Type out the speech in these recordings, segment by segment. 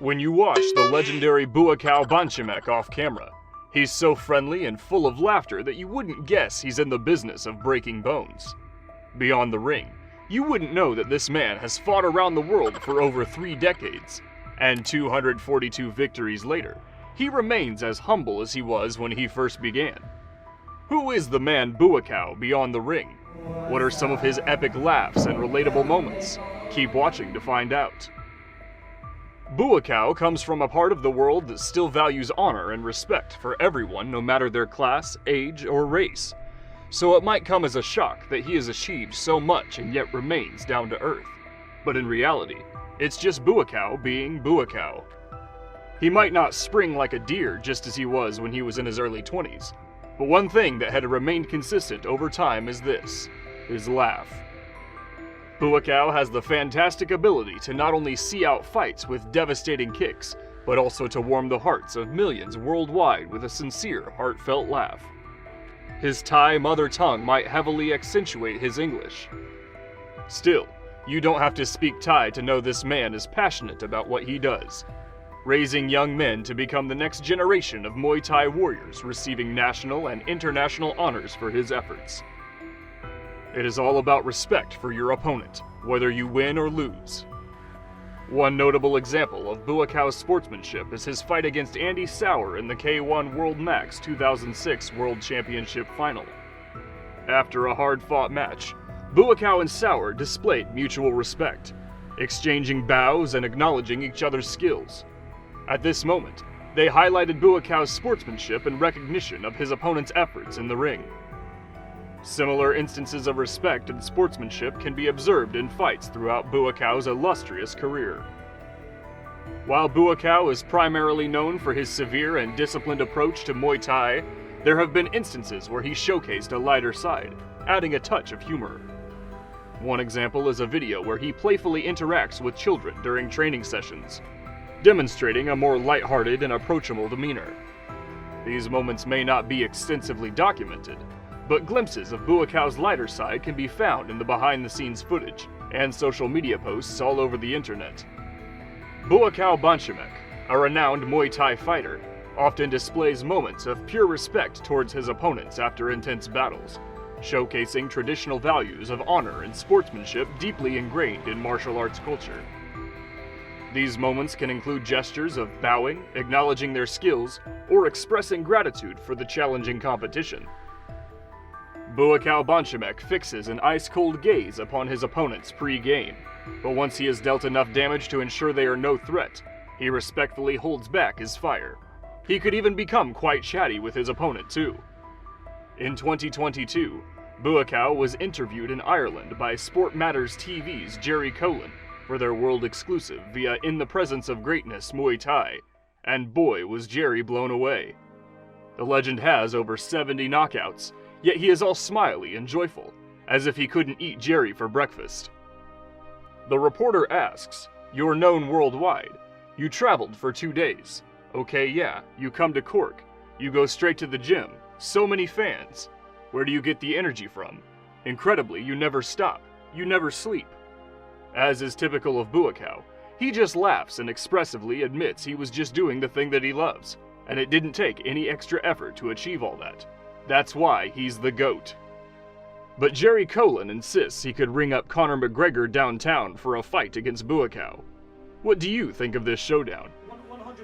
when you watch the legendary Buakaw Banchamek off camera. He's so friendly and full of laughter that you wouldn't guess he's in the business of breaking bones. Beyond the ring, you wouldn't know that this man has fought around the world for over 3 decades, and 242 victories later, he remains as humble as he was when he first began. Who is the man Buakaw beyond the ring? What are some of his epic laughs and relatable moments? Keep watching to find out. Buakaw comes from a part of the world that still values honor and respect for everyone no matter their class, age, or race. So it might come as a shock that he has achieved so much and yet remains down to earth. But in reality, it's just Buakaw being Buakaw. He might not spring like a deer just as he was when he was in his early 20s, but one thing that had remained consistent over time is this: his laugh. Buakaw has the fantastic ability to not only see out fights with devastating kicks, but also to warm the hearts of millions worldwide with a sincere, heartfelt laugh. His Thai mother tongue might heavily accentuate his English. Still, you don't have to speak Thai to know this man is passionate about what he does, raising young men to become the next generation of Muay Thai warriors receiving national and international honors for his efforts. It is all about respect for your opponent, whether you win or lose. One notable example of Buakaw's sportsmanship is his fight against Andy Sauer in the K1 World Max 2006 World Championship Final. After a hard-fought match, Buakaw and Sauer displayed mutual respect, exchanging bows and acknowledging each other's skills. At this moment, they highlighted Buakaw's sportsmanship and recognition of his opponent's efforts in the ring. Similar instances of respect and sportsmanship can be observed in fights throughout Buakaw's illustrious career. While Buakaw is primarily known for his severe and disciplined approach to Muay Thai, there have been instances where he showcased a lighter side, adding a touch of humor. One example is a video where he playfully interacts with children during training sessions, demonstrating a more lighthearted and approachable demeanor. These moments may not be extensively documented, but glimpses of Buakaw's lighter side can be found in the behind-the-scenes footage and social media posts all over the internet. Buakaw Banchamek, a renowned Muay Thai fighter, often displays moments of pure respect towards his opponents after intense battles, showcasing traditional values of honor and sportsmanship deeply ingrained in martial arts culture. These moments can include gestures of bowing, acknowledging their skills, or expressing gratitude for the challenging competition. Buakaw Banchamek fixes an ice-cold gaze upon his opponents pre-game, but once he has dealt enough damage to ensure they are no threat, he respectfully holds back his fire. He could even become quite chatty with his opponent too. In 2022, Buakaw was interviewed in Ireland by Sport Matters TV's Jerry Colin for their world exclusive via In the Presence of Greatness Muay Thai, and boy was Jerry blown away. The legend has over 70 knockouts, yet he is all smiley and joyful, as if he couldn't eat Jerry for breakfast. The reporter asks, "You're known worldwide. You traveled for 2 days. Okay, yeah, you come to Cork. You go straight to the gym. So many fans. Where do you get the energy from? Incredibly, you never stop. You never sleep." As is typical of Buakaw, he just laughs and expressively admits he was just doing the thing that he loves, and it didn't take any extra effort to achieve all that. That's why he's the GOAT. But Jerry Colin insists he could ring up Conor McGregor downtown for a fight against Buakaw. What do you think of this showdown?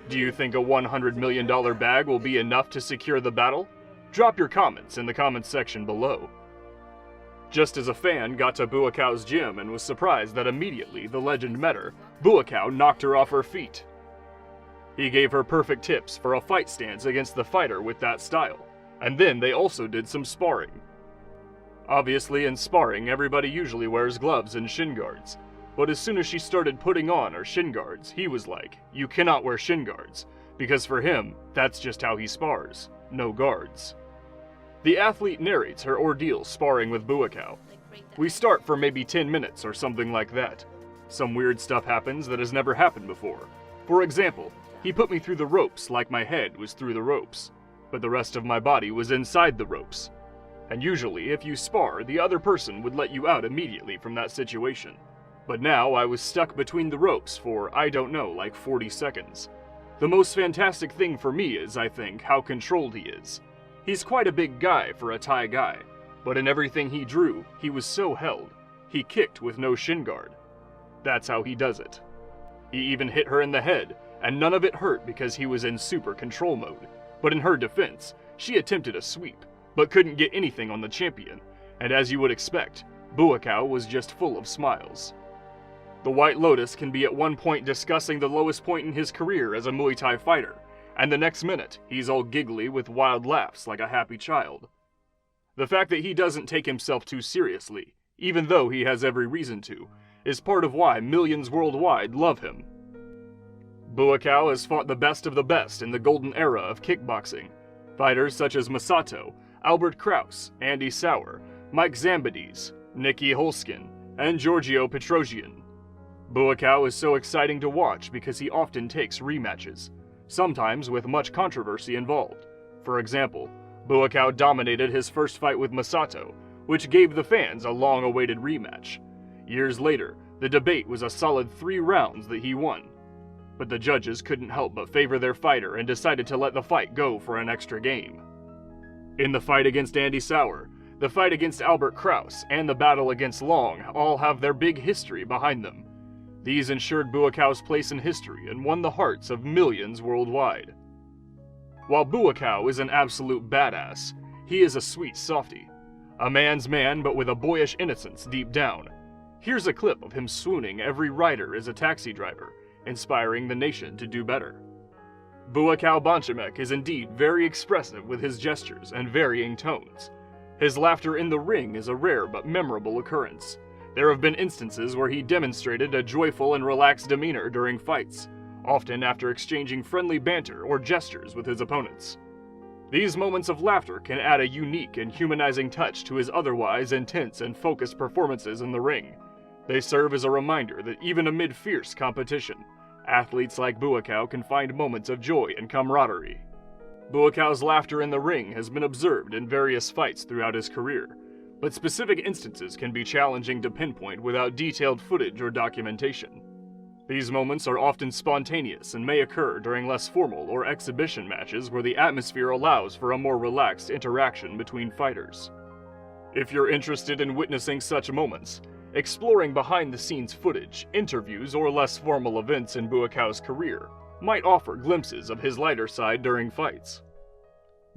Do you think a $100 million bag will be enough to secure the battle? Drop your comments in the comments section below. Just as a fan got to Buakaw's gym and was surprised that immediately the legend met her, Buakaw knocked her off her feet. He gave her perfect tips for a fight stance against the fighter with that style, and then they also did some sparring. Obviously in sparring everybody usually wears gloves and shin guards, but as soon as she started putting on her shin guards, he was like, "You cannot wear shin guards," because for him, that's just how he spars, no guards. The athlete narrates her ordeal sparring with Buakaw. "We start for maybe 10 minutes or something like that. Some weird stuff happens that has never happened before. For example, he put me through the ropes like my head was through the ropes, but the rest of my body was inside the ropes. And usually, if you spar, the other person would let you out immediately from that situation. But now I was stuck between the ropes for, I don't know, like 40 seconds. The most fantastic thing for me is, I think, how controlled he is. He's quite a big guy for a Thai guy, but in everything he drew, he was so held. He kicked with no shin guard. That's how he does it. He even hit her in the head, and none of it hurt because he was in super control mode. But in her defense, she attempted a sweep, but couldn't get anything on the champion, and as you would expect, Buakaw was just full of smiles. The White Lotus can be at one point discussing the lowest point in his career as a Muay Thai fighter, and the next minute, he's all giggly with wild laughs like a happy child. The fact that he doesn't take himself too seriously, even though he has every reason to, is part of why millions worldwide love him. Buakaw has fought the best of the best in the golden era of kickboxing. Fighters such as Masato, Albert Kraus, Andy Sauer, Mike Zambides, Nicky Holskin, and Giorgio Petrosian. Buakaw is so exciting to watch because he often takes rematches, sometimes with much controversy involved. For example, Buakaw dominated his first fight with Masato, which gave the fans a long-awaited rematch. Years later, the debate was a solid 3 rounds that he won. But the judges couldn't help but favor their fighter and decided to let the fight go for an extra game. In the fight against Andy Sauer, the fight against Albert Kraus, and the battle against Long all have their big history behind them. These ensured Buakaw's place in history and won the hearts of millions worldwide. While Buakaw is an absolute badass, he is a sweet softy. A man's man but with a boyish innocence deep down. Here's a clip of him swooning every rider as a taxi driver, inspiring the nation to do better. Buakaw Banchamek is indeed very expressive with his gestures and varying tones. His laughter in the ring is a rare but memorable occurrence. There have been instances where he demonstrated a joyful and relaxed demeanor during fights, often after exchanging friendly banter or gestures with his opponents. These moments of laughter can add a unique and humanizing touch to his otherwise intense and focused performances in the ring. They serve as a reminder that even amid fierce competition, athletes like Buakaw can find moments of joy and camaraderie. Buakaw's laughter in the ring has been observed in various fights throughout his career, but specific instances can be challenging to pinpoint without detailed footage or documentation. These moments are often spontaneous and may occur during less formal or exhibition matches where the atmosphere allows for a more relaxed interaction between fighters. If you're interested in witnessing such moments, exploring behind-the-scenes footage, interviews, or less formal events in Buakaw's career might offer glimpses of his lighter side during fights.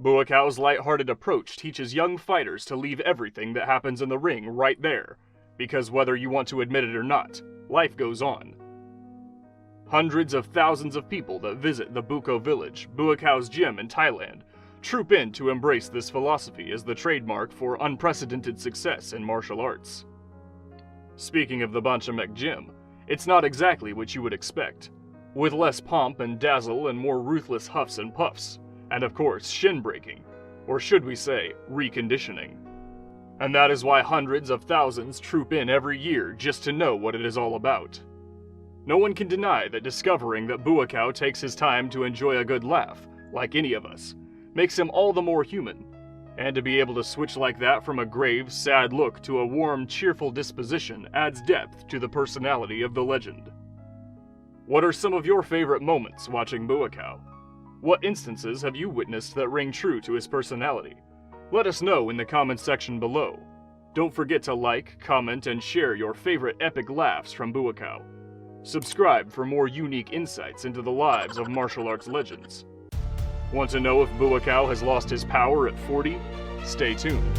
Buakaw's lighthearted approach teaches young fighters to leave everything that happens in the ring right there, because whether you want to admit it or not, life goes on. Hundreds of thousands of people that visit the Buakaw village, Buakaw's gym in Thailand, troop in to embrace this philosophy as the trademark for unprecedented success in martial arts. Speaking of the Banchamek gym, it's not exactly what you would expect, with less pomp and dazzle and more ruthless huffs and puffs, and of course shin breaking, or should we say, reconditioning. And that is why hundreds of thousands troop in every year just to know what it is all about. No one can deny that discovering that Buakaw takes his time to enjoy a good laugh, like any of us, makes him all the more human. And to be able to switch like that from a grave, sad look to a warm, cheerful disposition adds depth to the personality of the legend. What are some of your favorite moments watching Buakaw? What instances have you witnessed that ring true to his personality? Let us know in the comments section below. Don't forget to like, comment, and share your favorite epic laughs from Buakaw. Subscribe for more unique insights into the lives of martial arts legends. Want to know if Buakaw has lost his power at 40? Stay tuned.